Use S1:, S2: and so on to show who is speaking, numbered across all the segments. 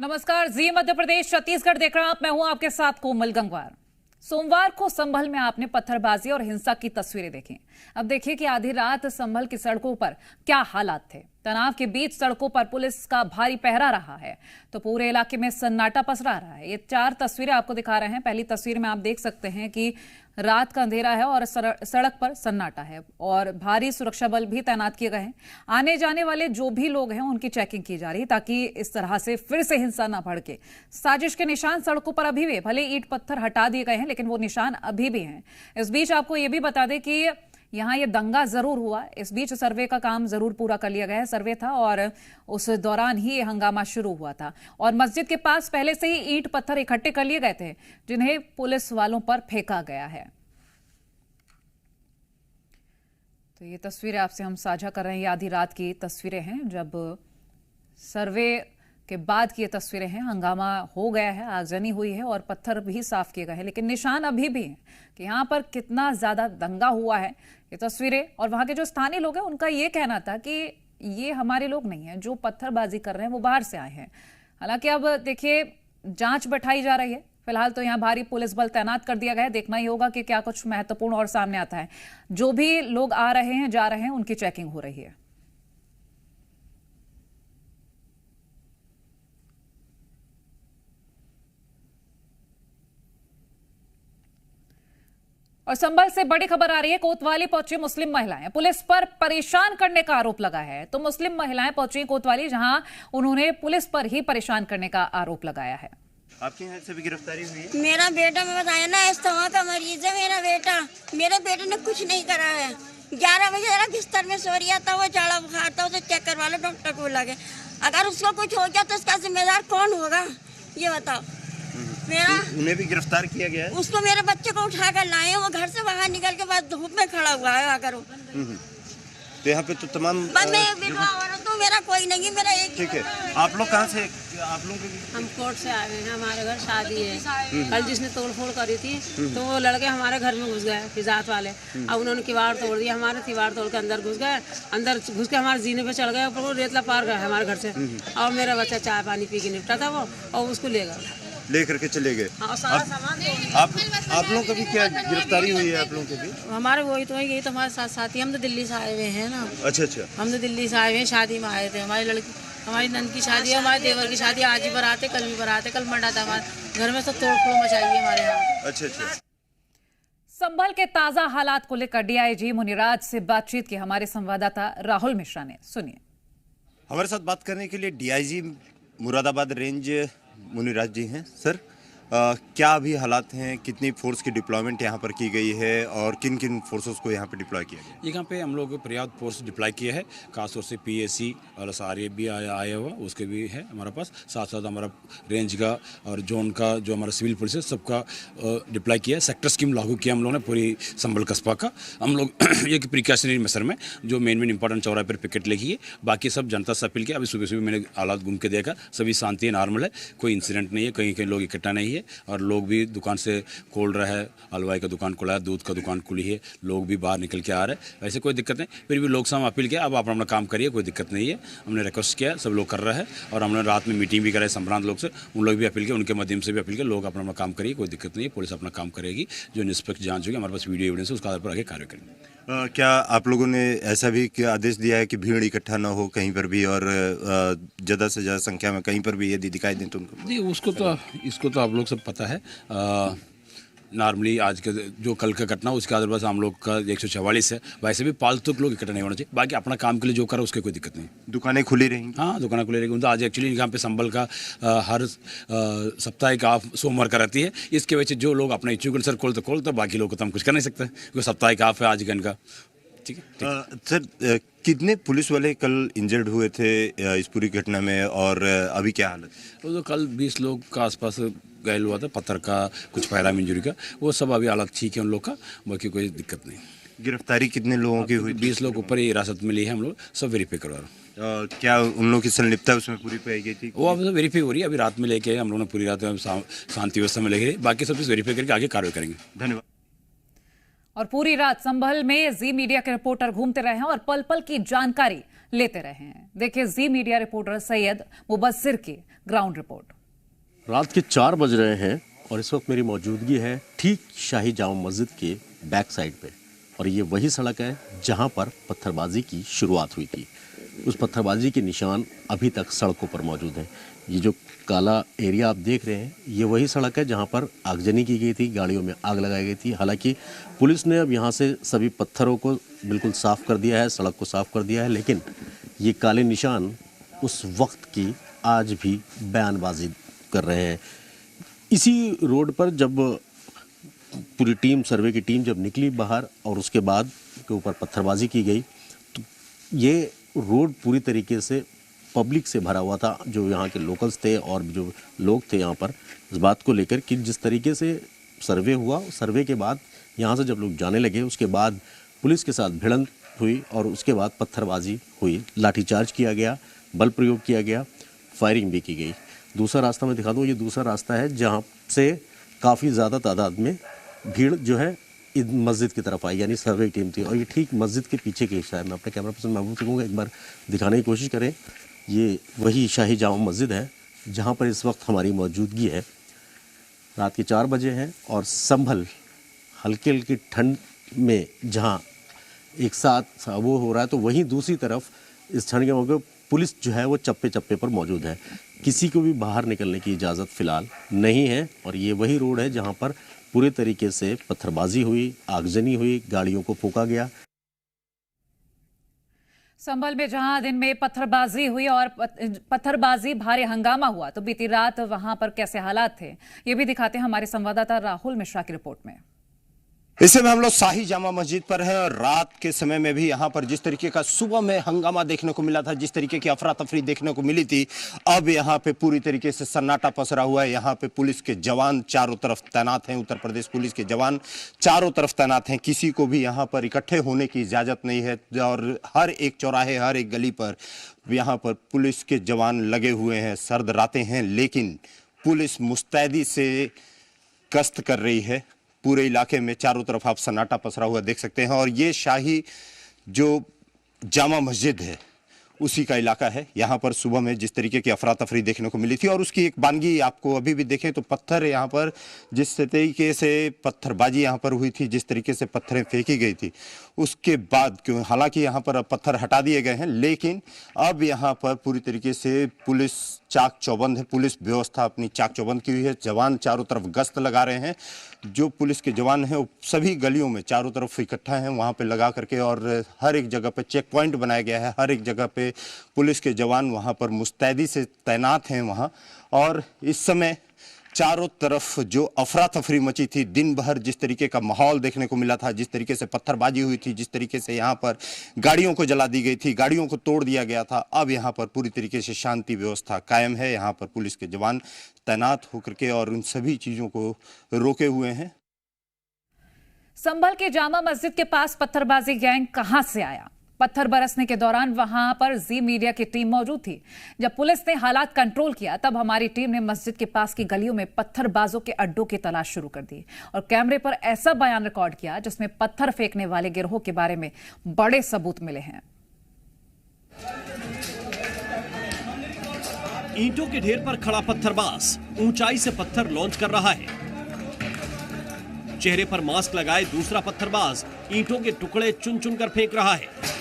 S1: नमस्कार, जी मध्य प्रदेश छत्तीसगढ़ देख रहे हैं आप। मैं हूं आपके साथ कोमल गंगवार। सोमवार को संभल में आपने पत्थरबाजी और हिंसा की तस्वीरें देखी। अब देखिए कि आधी रात संभल की सड़कों पर क्या हालात थे। तनाव के बीच सड़कों पर पुलिस का भारी पहरा रहा है तो पूरे इलाके में सन्नाटा पसरा रहा है। ये 4 तस्वीरें आपको दिखा रहे हैं। पहली तस्वीर में आप देख सकते हैं कि रात का अंधेरा है और सड़क पर सन्नाटा है और भारी सुरक्षा बल भी तैनात किए गए हैं। आने जाने वाले जो भी लोग हैं उनकी चेकिंग की जा रही है ताकि इस तरह से फिर से हिंसा न भड़के। साजिश के निशान सड़कों पर अभी भी, भले ईंट पत्थर हटा दिए गए हैं लेकिन वो निशान अभी भी हैं। इस बीच आपको ये भी बता दें कि यहाँ ये दंगा जरूर हुआ। इस बीच सर्वे का काम जरूर पूरा कर लिया गया है। सर्वे था और उस दौरान ही ये हंगामा शुरू हुआ था और मस्जिद के पास पहले से ही ईंट पत्थर इकट्ठे कर लिए गए थे जिन्हें पुलिस वालों पर फेंका गया है। तो ये तस्वीरें आपसे हम साझा कर रहे हैं। ये आधी रात की तस्वीरें हैं जब सर्वे के बाद की ये तस्वीरें हैं। हंगामा हो गया है, आगजनी हुई है और पत्थर भी साफ किए गए हैं लेकिन निशान अभी भी हैं कि यहाँ पर कितना ज्यादा दंगा हुआ है। ये तस्वीरें और वहां के जो स्थानीय लोग हैं उनका ये कहना था कि ये हमारे लोग नहीं है, जो पत्थरबाजी कर रहे हैं वो बाहर से आए हैं। हालांकि अब देखिए जांच बैठाई जा रही है। फिलहाल तो यहाँ भारी पुलिस बल तैनात कर दिया गया है। देखना ही होगा कि क्या कुछ महत्वपूर्ण और सामने आता है। जो भी लोग आ रहे हैं जा रहे हैं उनकी चेकिंग हो रही है। और संभल से बड़ी खबर आ रही है। कोतवाली पहुंची मुस्लिम महिलाएं, पुलिस पर परेशान करने का आरोप लगा है। तो मुस्लिम महिलाएं पहुंची कोतवाली जहां उन्होंने पुलिस पर ही परेशान करने का आरोप लगाया है।
S2: आपके यहाँ से भी गिरफ्तारी हुई है?
S3: मेरा बेटा, मैं बताया ना, अस्थमा का मरीज है मेरा बेटा। मेरे बेटे ने कुछ नहीं करा है। 11 बजे जरा बिस्तर में सो रहा था, वो झाड़ा बुखार था, उसे चेक करवा लो, डॉक्टर को लगे। अगर उसको कुछ हो गया तो इसका जिम्मेदार कौन होगा ये बताओ। मेरा
S2: उन्हें भी गिरफ्तार किया गया है?
S3: उसको मेरे बच्चे को उठा कर लाए, वो घर से बाहर निकल के बाद धूप में खड़ा हुआ है आकर।
S2: तो यहाँ पे तो तमाम
S3: मैं विधवा औरत हूँ, मेरा कोई नहीं, मेरा एक।
S2: ठीक है, आप लोग कहाँ से? आप लोग
S4: हम कोर्ट से आए हैं, हमारे घर शादी है। कल जिसने तोड़ फोड़ करी थी तो वो लड़के हमारे घर में घुस गए फिजात वाले। अब उन्होंने किवाड़ तोड़ दिया, हमारे किवाड़ तोड़ के अंदर घुस गए। अंदर घुस के हमारे जीने पे चढ़ गए, ऊपर वो रेतला पार गए हमारे घर से। और मेरा बच्चा चाय पानी पी के निपटा था वो, और उसको ले गए,
S2: ले करके चले गए। आप लोगों का भी क्या गिरफ्तारी हुई है? आप लोगों के भी?
S4: हमारे वही तो है, यही तो हमारे साथ साथी। हम तो दिल्ली से आए हुए हैं ना।
S2: अच्छा अच्छा, हम
S4: तो दिल्ली से आए हुए हैं, शादी में आए थे। हमारी लड़की, हमारी नंद की शादी है, हमारे देवर की शादी। आज ही बारात है, कल भी बारात है, कल मंडा था। हमारे घर में सब तोड़ फोड़ मचाई है हमारे यहाँ।
S2: अच्छा अच्छा।
S1: संभल के ताजा हालात को लेकर डीआईजी मुनिराज से बातचीत की हमारे संवाददाता राहुल मिश्रा ने। सुनिए।
S2: हमारे साथ बात करने के लिए डीआईजी मुरादाबाद रेंज मुनिराज जी हैं। सर, क्या अभी हालात हैं? कितनी फोर्स की डिप्लॉयमेंट यहाँ पर की गई है और किन किन फोर्सेस को यहाँ पे डिप्लॉय किया गया?
S5: यहाँ पे हम लोग पर्याप्त फोर्स डिप्लॉय किया है। खासतौर से पीएसी और SRF भी आया हुआ, उसके भी है हमारे पास। साथ साथ हमारा रेंज का और जोन का जो हमारा सिविल पुलिस है सबका डिप्लॉय किया है। सेक्टर स्कीम लागू किया हम लोगों ने पूरी संभल कस्बा का। हम लोग एक प्रिकॉशनरी मेजर में जो मेन इंपॉर्टेंट चौराहे पर पिकेट लगी है, बाकी सब जनता से अपील किया। अभी सुबह सुबह मैंने हालात घूम के देखा, सभी शांति है, नॉर्मल है, कोई इंसिडेंट नहीं है, कहीं कहीं लोग इकट्ठा नहीं है और लोग भी दुकान से खोल रहा है। हलवाई का दुकान खुला है, दूध का दुकान खुली है, लोग भी बाहर निकल के आ रहे हैं। वैसे कोई दिक्कत नहीं, फिर भी लोग से हम अपील किया अब आप अपना काम करिए, कोई दिक्कत नहीं है। हमने रिक्वेस्ट किया, सब लोग कर रहे हैं और हमने रात में मीटिंग भी कराई संभ्रांत लोग से, उन लोग भी अपील किया, उनके माध्यम से भी अपील किया, लोग अपना काम करिए, कोई दिक्कत नहीं है। पुलिस अपना काम करेगी, जो निष्पक्ष जांच होगी, हमारे पास वीडियो एविडेंस है, उसका आधार पर आगे कार्य करेंगे।
S2: क्या आप लोगों ने ऐसा भी क्या आदेश दिया है कि भीड़ इकट्ठा ना हो कहीं पर भी और ज़्यादा से ज़्यादा संख्या में कहीं पर भी यदि दिखाई दें तो उनको?
S5: जी, इसको तो आप लोग सब पता है। नॉर्मली आज का जो कल का घटना उसके आधार पर हम लोग का 144 है। वैसे भी फालतू लोग इकट्ठा नहीं होना चाहिए। बाकी अपना काम के लिए जो करा उसके कोई दिक्कत नहीं।
S2: दुकानें खुली रहेंगी?
S5: हाँ, दुकानें खुली रहेंगी। तो आज एक्चुअली यहाँ पे संभल का हर सप्ताह का ऑफ सोमवार का रहती है। इसके वजह से जो लोग अपना इच्छुक अनुसार खोलते, बाकी लोग को तो हम कुछ कर नहीं सकते क्योंकि सप्ताह का ऑफ है आज का। ठीक है
S2: सर, कितने पुलिस वाले कल इंजर्ड हुए थे इस पूरी घटना में और अभी क्या हालत?
S5: तो कल 20 लोग का आसपास घायल हुआ था, पत्थर का, कुछ फायरआर्म इंजरी का। वो सब अभी हालत ठीक है उन लोग का, बाकी कोई दिक्कत नहीं।
S2: गिरफ्तारी कितने लोगों की हुई?
S5: 20 लोग ऊपर ही हिरासत में ली है हम लोग, सब वेरीफाई करवा रहे हैं।
S2: क्या उन लोगों की संलिप्तता उसमें पूरी पाई गई थी?
S5: वो अब वेरीफाई हो रही है, अभी रात में लेके हम लोगों ने पूरी रात शांति व्यवस्था में लेके, बाकी सब चीज़ वेरीफाई करके आगे कार्रवाई करेंगे।
S2: धन्यवाद।
S1: और पूरी रात संभल में जी मीडिया के रिपोर्टर घूमते रहे हैं और पल पल की जानकारी लेते रहे हैं। देखिए जी मीडिया रिपोर्टर सैयद मुबस्सिर की ग्राउंड रिपोर्ट।
S6: रात के 4 बज रहे हैं और इस वक्त मेरी मौजूदगी है ठीक शाही जामा मस्जिद के बैक साइड पे, और ये वही सड़क है जहां पर पत्थरबाजी की शुरुआत हुई थी। उस पत्थरबाजी के निशान अभी तक सड़कों पर मौजूद हैं। ये जो काला एरिया आप देख रहे हैं, ये वही सड़क है जहां पर आगजनी की गई थी, गाड़ियों में आग लगाई गई थी। हालांकि पुलिस ने अब यहाँ से सभी पत्थरों को बिल्कुल साफ़ कर दिया है, सड़क को साफ़ कर दिया है, लेकिन ये काले निशान उस वक्त की आज भी बयानबाजी कर रहे हैं। इसी रोड पर जब पूरी टीम, सर्वे की टीम जब निकली बाहर और उसके बाद के ऊपर पत्थरबाजी की गई, तो ये रोड पूरी तरीके से पब्लिक से भरा हुआ था। जो यहाँ के लोकल्स थे और जो लोग थे यहाँ पर, इस बात को लेकर कि जिस तरीके से सर्वे हुआ, सर्वे के बाद यहाँ से जब लोग जाने लगे, उसके बाद पुलिस के साथ भिड़ंत हुई और उसके बाद पत्थरबाजी हुई, लाठीचार्ज किया गया, बल प्रयोग किया गया, फायरिंग भी की गई। दूसरा रास्ता मैं दिखा दूँ, ये दूसरा रास्ता है जहाँ से काफ़ी ज़्यादा तादाद में भीड़ जो है मस्जिद की तरफ आई, यानी सर्वे टीम थी, और ये ठीक मस्जिद के पीछे के हिस्सा है। मैं अपने कैमरा पर्सन महबूब से कहूँगा एक बार दिखाने की कोशिश करें। ये वही शाही जामा मस्जिद है जहाँ पर इस वक्त हमारी मौजूदगी है। रात के 4 बजे हैं और संभल हल्की हल्की ठंड में जहाँ एक साथ वो हो रहा है, तो वहीं दूसरी तरफ इस ठंड के मौके पर पुलिस जो है वो चप्पे चप्पे पर मौजूद है। किसी को भी बाहर निकलने की इजाज़त फ़िलहाल नहीं है, और ये वही रोड है जहाँ पर पूरे तरीके से पत्थरबाजी हुई, आगजनी हुई, गाड़ियों को फूंका गया।
S1: संभल में जहां दिन में पत्थरबाजी हुई और पत्थरबाजी भारी हंगामा हुआ, तो बीती रात वहां पर कैसे हालात थे, ये भी दिखाते हैं हमारे संवाददाता राहुल मिश्रा की रिपोर्ट में।
S2: इस समय हम लोग शाही जामा मस्जिद पर हैं और रात के समय में भी यहाँ पर जिस तरीके का सुबह में हंगामा देखने को मिला था, जिस तरीके की अफरा तफरी देखने को मिली थी, अब यहाँ पे पूरी तरीके से सन्नाटा पसरा हुआ है। यहाँ पे पुलिस के जवान चारों तरफ तैनात हैं, उत्तर प्रदेश पुलिस के जवान चारों तरफ तैनात हैं। किसी को भी यहाँ पर इकट्ठे होने की इजाज़त नहीं है और हर एक चौराहे, हर एक गली पर यहाँ पर पुलिस के जवान लगे हुए हैं। सर्द रातें हैं, लेकिन पुलिस मुस्तैदी से गश्त कर रही है। पूरे इलाके में चारों तरफ आप सन्नाटा पसरा हुआ देख सकते हैं, और ये शाही जो जामा मस्जिद है उसी का इलाका है। यहाँ पर सुबह में जिस तरीके की अफरा तफरी देखने को मिली थी, और उसकी एक वानगी आपको अभी भी देखें तो पत्थर यहाँ पर जिस तरीके से पत्थरबाजी यहाँ पर हुई थी, जिस तरीके से पत्थरें फेंकी गई थी, उसके बाद क्यों, हालांकि यहाँ पर पत्थर हटा दिए गए हैं, लेकिन अब यहाँ पर पूरी तरीके से पुलिस चाक चौबंद है। पुलिस व्यवस्था अपनी चाक चौबंद की हुई है। जवान चारों तरफ गश्त लगा रहे हैं। जो पुलिस के जवान हैं वो सभी गलियों में चारों तरफ इकट्ठा हैं वहाँ पे लगा करके, और हर एक जगह पे चेक पॉइंट बनाया गया है। हर एक जगह पे पुलिस के जवान वहाँ पर मुस्तैदी से तैनात हैं वहाँ। और इस समय चारों तरफ जो अफरा तफरी मची थी, दिन भर जिस तरीके का माहौल देखने को मिला था, जिस तरीके से पत्थरबाजी हुई थी, जिस तरीके से यहाँ पर गाड़ियों को जला दी गई थी, गाड़ियों को तोड़ दिया गया था, अब यहाँ पर पूरी तरीके से शांति व्यवस्था कायम है। यहाँ पर पुलिस के जवान तैनात होकर के और उन सभी चीज़ों को रोके हुए हैं।
S1: संभल के जामा मस्जिद के पास पत्थरबाजी गैंग कहां से आया? पत्थर बरसने के दौरान वहां पर जी मीडिया की टीम मौजूद थी। जब पुलिस ने हालात कंट्रोल किया, तब हमारी टीम ने मस्जिद के पास की गलियों में पत्थरबाजों के अड्डों की तलाश शुरू कर दी और कैमरे पर ऐसा बयान रिकॉर्ड किया जिसमें पत्थर फेंकने वाले गिरोह के बारे में बड़े सबूत मिले हैं।
S7: ईंटों के ढेर पर खड़ा पत्थरबाज ऊंचाई से पत्थर लॉन्च कर रहा है। चेहरे पर मास्क लगाए दूसरा पत्थरबाज ईंटों के टुकड़े चुन चुन कर फेंक रहा है।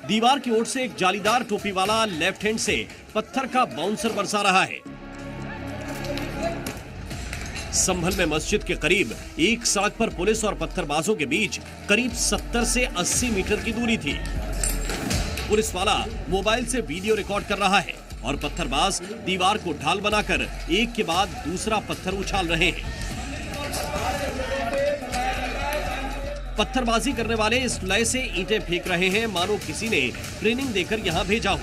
S7: दीवार की ओर से एक जालीदार टोपी वाला लेफ्ट हैंड से पत्थर का बाउंसर बरसा रहा है। संभल में मस्जिद के करीब एक सड़क पर पुलिस और पत्थरबाजों के बीच करीब 70 से 80 मीटर की दूरी थी। पुलिस वाला मोबाइल से वीडियो रिकॉर्ड कर रहा है और पत्थरबाज दीवार को ढाल बनाकर एक के बाद दूसरा पत्थर उछाल रहे हैं। पत्थरबाजी करने वाले इस लय से ईंटें फेंक रहे हैं मानो किसी ने ट्रेनिंग देकर यहां भेजा हो।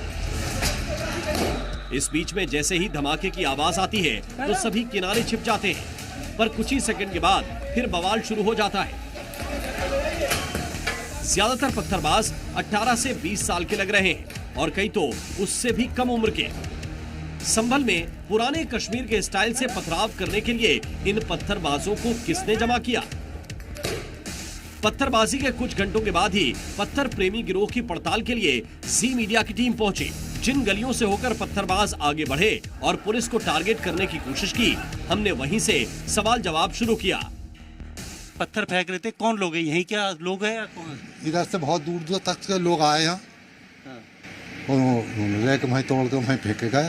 S7: इस बीच में जैसे ही धमाके की आवाज आती है तो सभी किनारे छिप जाते हैं, पर कुछ ही सेकंड के बाद फिर बवाल शुरू हो जाता है। ज्यादातर पत्थरबाज 18 से 20 साल के लग रहे हैं और कई तो उससे भी कम उम्र के। संभल में पुराने कश्मीर के स्टाइल से पथराव करने के लिए इन पत्थरबाजों को किसने जमा किया? पत्थरबाजी के कुछ घंटों के बाद ही पत्थर प्रेमी गिरोह की पड़ताल के लिए जी मीडिया की टीम पहुंची। जिन गलियों से होकर पत्थरबाज आगे बढ़े और पुलिस को टारगेट करने की कोशिश की, हमने वहीं से सवाल जवाब शुरू किया।
S8: पत्थर फेंक रहे थे, कौन लोग हैं? यहीं क्या लोग हैं या कौन?
S9: इधर से बहुत दूर दूर तक के लोग आए यहाँ और रैक वहीं तोड़ के वहीं फेंके गए।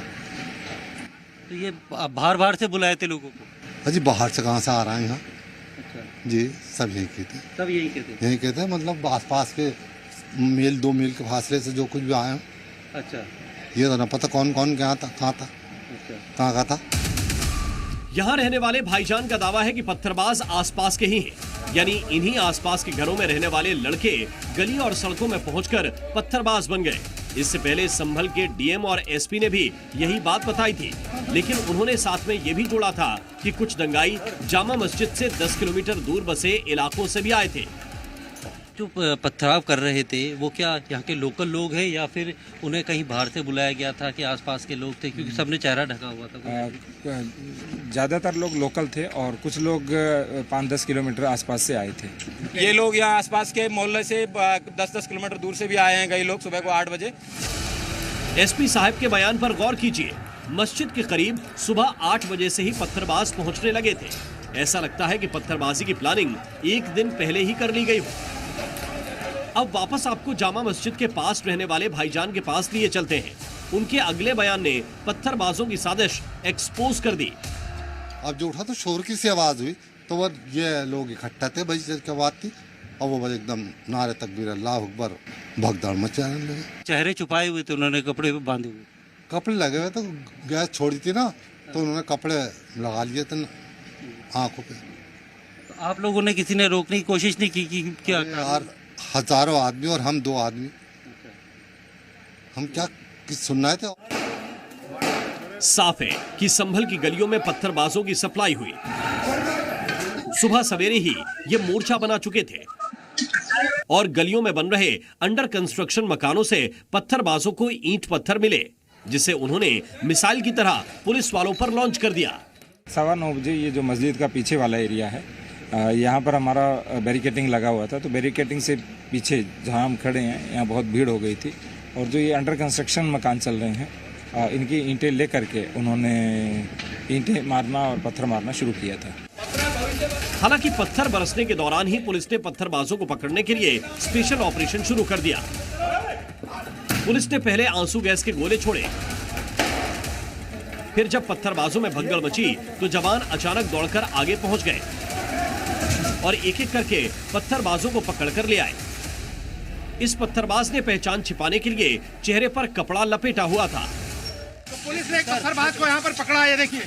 S8: तो ये बाहर से बुलाए थे लोगों को?
S9: अजी बाहर से कहाँ से आ रहे हैं यहाँ?
S8: अच्छा।
S9: जी सब यही कहते,
S8: सब यही कहते?
S9: यही कहते, मतलब आसपास के मील 2 मील के फासले से जो कुछ भी आए हैं।
S8: अच्छा।
S9: ये तो ना पता कौन कौन कहाँ था, कहाँ का था।
S7: यहाँ रहने वाले भाईजान का दावा है कि पत्थरबाज आसपास के ही हैं, यानी इन्हीं आसपास के घरों में रहने वाले लड़के गली और सड़कों में पहुंचकर पत्थरबाज बन गए। इससे पहले संभल के डीएम और एसपी ने भी यही बात बताई थी, लेकिन उन्होंने साथ में ये भी जोड़ा था कि कुछ दंगाई जामा मस्जिद से 10 किलोमीटर दूर बसे इलाकों से भी आए थे।
S8: जो पथराव कर रहे थे वो क्या यहाँ के लोकल लोग हैं या फिर उन्हें कहीं बाहर से बुलाया गया था कि आसपास के लोग थे? क्योंकि सबने चेहरा ढका हुआ था।
S10: ज़्यादातर लोग लोकल थे और कुछ लोग 5-10 किलोमीटर आसपास से आए थे।
S11: ये लोग यहाँ आसपास के मोहल्ले से 10-10 किलोमीटर दूर से भी आए हैं कई लोग, सुबह को 8 बजे।
S7: एसपी साहब के बयान पर गौर कीजिए। मस्जिद के करीब सुबह 8 बजे से ही पत्थरबाज पहुंचने लगे थे। ऐसा लगता है कि पत्थरबाजी की प्लानिंग एक दिन पहले ही कर ली गई हो। अब वापस आपको जामा मस्जिद के पास रहने वाले भाईजान के पास लिए चलते हैं। उनके अगले बयान ने पत्थरबाजों की साजिश एक्सपोज कर दी।
S9: अब जो उठा तो शोर की सी आवाज हुई तो वो ये लोग इकट्ठा थे, बजी की बात थी, और वो बस एकदम नारे तकबीर अल्लाह अकबर भगदड़ मचाने लगे।
S8: चेहरे छुपाए हुए थे, उन्होंने कपड़े बांधे हुए?
S9: कपड़े लगे हुए तो गैस छोड़ी थी ना, तो उन्होंने कपड़े लगा लिए थे आंखों पे।
S8: तो आप लोगों ने किसी ने रोकने की कोशिश नहीं की कि क्या?
S9: यार हजारों आदमी और हम 2 आदमी, हम क्या सुनना थे।
S7: साफ है कि संभल की गलियों में पत्थरबाजों की सप्लाई हुई। सुबह सवेरे ही ये मोर्चा बना चुके थे और गलियों में बन रहे अंडर कंस्ट्रक्शन मकानों से पत्थरबाजों को ईंट पत्थर मिले, जिसे उन्होंने मिसाइल की तरह पुलिस वालों पर लॉन्च कर दिया।
S10: 9:15 बजे ये जो मस्जिद का पीछे वाला एरिया है, यहाँ पर हमारा बैरिकेटिंग लगा हुआ था, तो बैरिकेटिंग से पीछे जहाँ हम खड़े हैं यहाँ बहुत भीड़ हो गई थी, और जो ये अंडर कंस्ट्रक्शन मकान चल रहे हैं इनकी ईंटें ले करके उन्होंने ईंटें मारना और पत्थर मारना शुरू किया था।
S7: हालांकि पत्थर बरसने के दौरान ही पुलिस ने पत्थरबाजों को पकड़ने के लिए स्पेशल ऑपरेशन शुरू कर दिया। पुलिस ने पहले आंसू गैस के गोले छोड़े, फिर जब पत्थरबाजों में भगदड़ मची तो जवान अचानक दौड़कर आगे पहुंच गए और एक-एक करके पत्थरबाजों को पकड़कर ले आए। इस पत्थरबाज ने पहचान छिपाने के लिए चेहरे पर कपड़ा लपेटा हुआ था।
S11: तो पुलिस ने एक पत्थरबाज को यहाँ पर पकड़ा है, देखिए।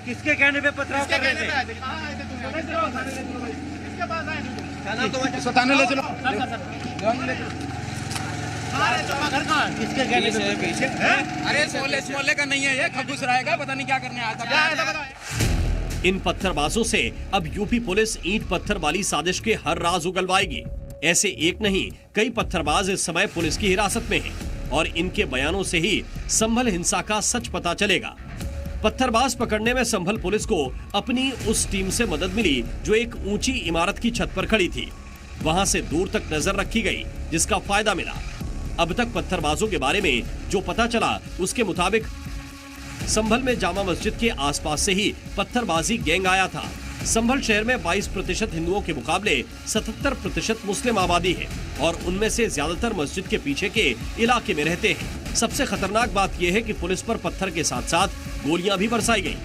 S8: किसके कहने पे पथराव कर रहे थे?
S11: सताने ले चलो।
S8: किसके कहने पे?
S11: पीछे अरे मोहल्ले का नहीं है ये, खबूस रहेगा, पता नहीं क्या करने आया था।
S7: इन पत्थरबाजों से अब यूपी पुलिस ईंट पत्थर वाली साजिश के हर राज उगलवाएगी। ऐसे एक नहीं कई पत्थरबाज इस समय पुलिस की हिरासत में हैं और इनके बयानों से ही संभल हिंसा का सच पता चलेगा। पत्थरबाज पकड़ने में संभल पुलिस को अपनी उस टीम से मदद मिली जो एक ऊंची इमारत की छत पर खड़ी थी। वहां से दूर तक नजर रखी गई, जिसका फायदा मिला। अब तक पत्थरबाजों के बारे में जो पता चला उसके मुताबिक संभल में जामा मस्जिद के आसपास से ही पत्थरबाजी गैंग आया था। संभल शहर में 22% हिंदुओं के मुकाबले 77% मुस्लिम आबादी है और उनमें से ज्यादातर मस्जिद के पीछे के इलाके में रहते हैं। सबसे खतरनाक बात यह है कि पुलिस पर पत्थर के साथ साथ गोलियां भी बरसाई गई,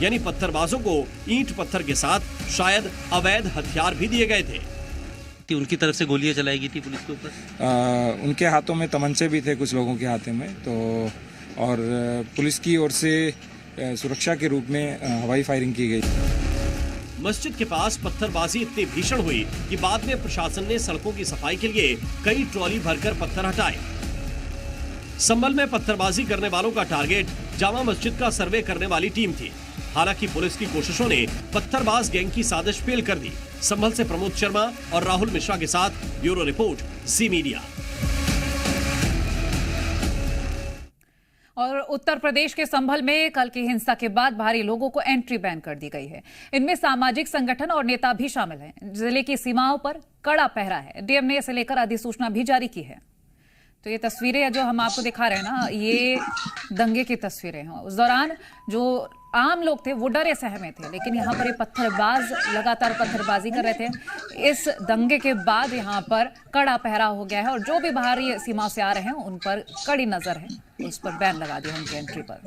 S7: यानी पत्थरबाजों को ईंट पत्थर के साथ शायद अवैध हथियार भी दिए गए थे।
S8: उनकी तरफ से गोलियां चलाई गई थी पुलिस के ऊपर?
S10: उनके हाथों में तमंचे भी थे, कुछ लोगों के हाथों में, तो और पुलिस की ओर से सुरक्षा के रूप में हवाई फायरिंग की गई।
S7: मस्जिद के पास पत्थरबाजी इतनी भीषण हुई कि बाद में प्रशासन ने सड़कों की सफाई के लिए कई ट्रॉली भरकर पत्थर हटाए। संभल में पत्थरबाजी करने वालों का टारगेट जामा मस्जिद का सर्वे करने वाली टीम थी। हालांकि पुलिस की कोशिशों ने पत्थरबाज गैंग की साजिश फेल कर दी। संभल से प्रमोद शर्मा और राहुल मिश्रा के साथ ब्यूरो रिपोर्ट, सी मीडिया।
S1: और उत्तर प्रदेश के संभल में कल की हिंसा के बाद भारी लोगों को एंट्री बैन कर दी गई है। इनमें सामाजिक संगठन और नेता भी शामिल हैं। जिले की सीमाओं पर कड़ा पहरा है। डीएम ने इसे लेकर अधिसूचना भी जारी की है। तो ये तस्वीरें जो हम आपको दिखा रहे हैं ना, ये दंगे की तस्वीरें हैं। उस दौरान जो आम लोग थे वो डरे सहमे थे, लेकिन यहाँ पर ये पत्थरबाज लगातार पत्थरबाजी कर रहे थे। इस दंगे के बाद यहाँ पर कड़ा पहरा हो गया है और जो भी बाहरी सीमा से आ रहे हैं उन पर कड़ी नजर है, उस पर बैन लगा दिया उनकी एंट्री पर।